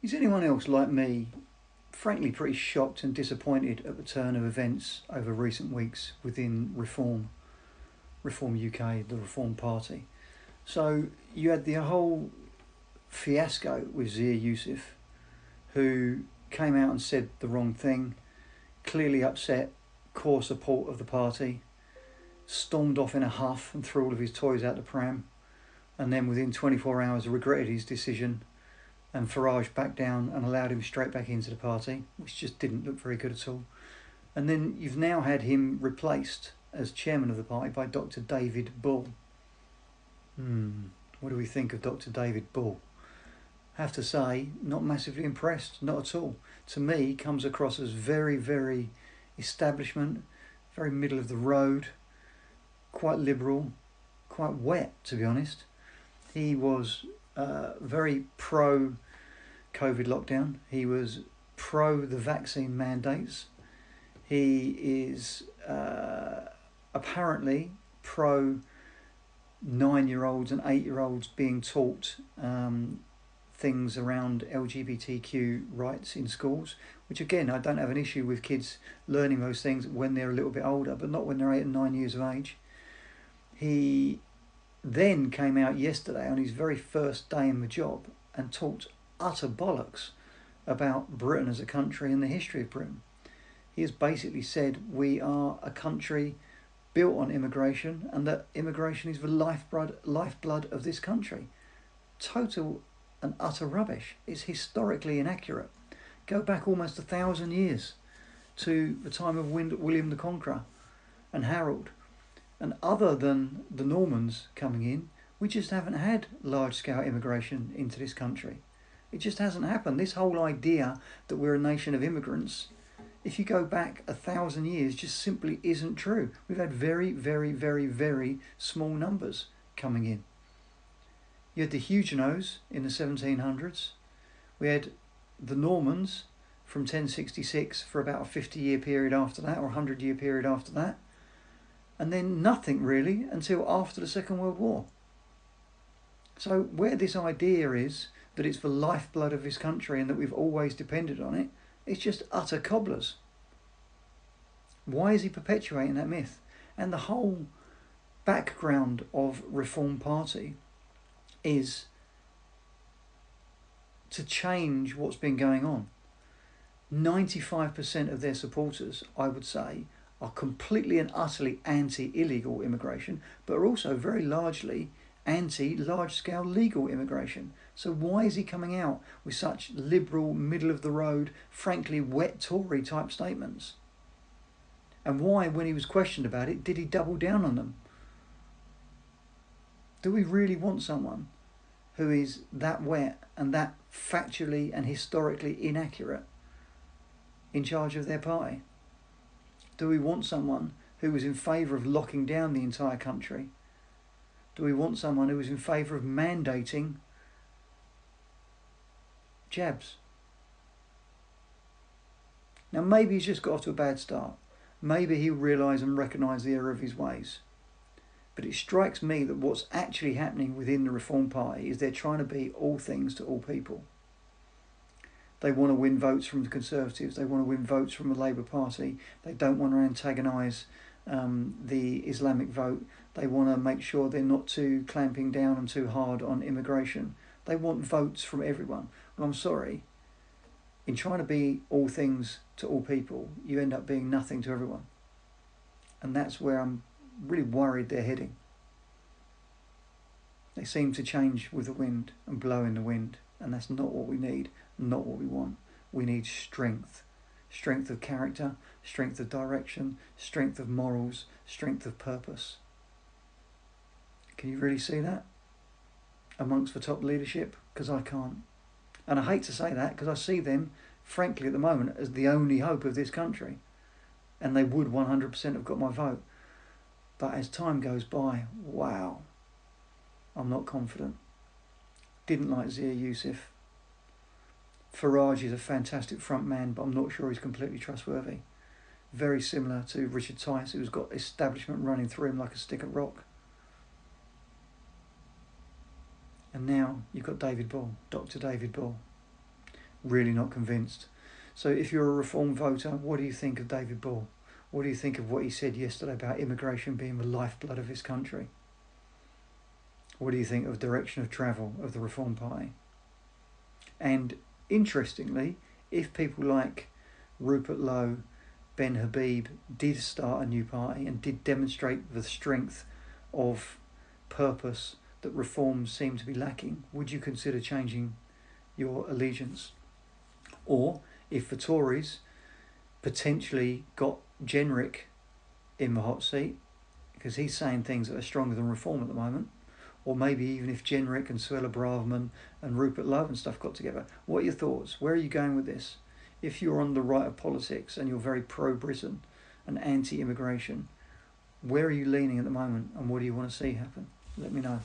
Is anyone else like me, frankly pretty shocked and disappointed at the turn of events over recent weeks within Reform UK, the Reform Party? So you had the whole fiasco with Zia Youssef, who came out and said the wrong thing, clearly upset core support of the party, stormed off in a huff and threw all of his toys out the pram, and then within 24 hours regretted his decision, and Farage backed down and allowed him straight back into the party, which just didn't look very good at all. And then you've now had him replaced as chairman of the party by Dr. David Bull. What do we think of Dr. David Bull? Have to say, not massively impressed, not at all. To me, comes across as very, very establishment, very middle of the road, quite liberal, quite wet, to be honest. He was very pro COVID lockdown. He was pro the vaccine mandates. He is apparently pro 9-year-olds and 8-year-olds being taught things around LGBTQ rights in schools, which again, I don't have an issue with kids learning those things when they're a little bit older, but not when they're 8 and 9 years of age. He then came out yesterday on his very first day in the job and talked utter bollocks about Britain as a country and the history of Britain. He has basically said we are a country built on immigration and that immigration is the lifeblood of this country. Total and utter rubbish. It's historically inaccurate. Go back almost 1,000 years to the time of William the Conqueror and Harold. And other than the Normans coming in, we just haven't had large-scale immigration into this country. It just hasn't happened. This whole idea that we're a nation of immigrants, if you go back 1,000 years, just simply isn't true. We've had very, very, very, very small numbers coming in. You had the Huguenots in the 1700s. We had the Normans from 1066 for about a 50-year period after that, or a 100-year period after that. And then nothing really until after the Second World War. So where this idea is that it's the lifeblood of this country and that we've always depended on it, it's just utter cobblers. Why is he perpetuating that myth? And the whole background of Reform Party is to change what's been going on. 95% of their supporters, I would say, are completely and utterly anti-illegal immigration, but are also very largely anti-large-scale legal immigration. So why is he coming out with such liberal, middle-of-the-road, frankly wet Tory type statements? And why, when he was questioned about it, did he double down on them? Do we really want someone who is that wet and that factually and historically inaccurate in charge of their party? Do we want someone who was in favour of locking down the entire country? Do we want someone who was in favour of mandating jabs? Now maybe he's just got off to a bad start. Maybe he'll realise and recognise the error of his ways. But it strikes me that what's actually happening within the Reform Party is they're trying to be all things to all people. They want to win votes from the Conservatives. They want to win votes from the Labour Party. They don't want to antagonise the Islamic vote. They want to make sure they're not too clamping down and too hard on immigration. They want votes from everyone. Well, I'm sorry. In trying to be all things to all people, you end up being nothing to everyone. And that's where I'm really worried they're heading. They seem to change with the wind and blow in the wind, and that's not what we need, not what we want. We need strength. Strength of character, strength of direction, strength of morals, strength of purpose. Can you really see that amongst the top leadership? Because I can't. And I hate to say that because I see them, frankly, at the moment as the only hope of this country. And they would 100% have got my vote. But as time goes by, wow, I'm not confident. Didn't like Zia Youssef. Farage is a fantastic front man, but I'm not sure he's completely trustworthy. Very similar to Richard Tice, who's got establishment running through him like a stick of rock. And now you've got David Bull, Dr. David Bull. really not convinced. So if you're a Reform voter, what do you think of David Ball? What do you think of what he said yesterday about immigration being the lifeblood of his country? What do you think of direction of travel of the Reform Party? And interestingly, if people like Rupert Lowe, Ben Habib did start a new party and did demonstrate the strength of purpose that reforms seem to be lacking, would you consider changing your allegiance? Or if the Tories potentially got Jenrick in the hot seat, because he's saying things that are stronger than Reform at the moment, or maybe even if Jenrick and Suella Braverman and Rupert Lowe and stuff got together, what are your thoughts? Where are you going with this? If you're on the right of politics and you're very pro-Britain and anti-immigration, where are you leaning at the moment and what do you want to see happen? Let me know.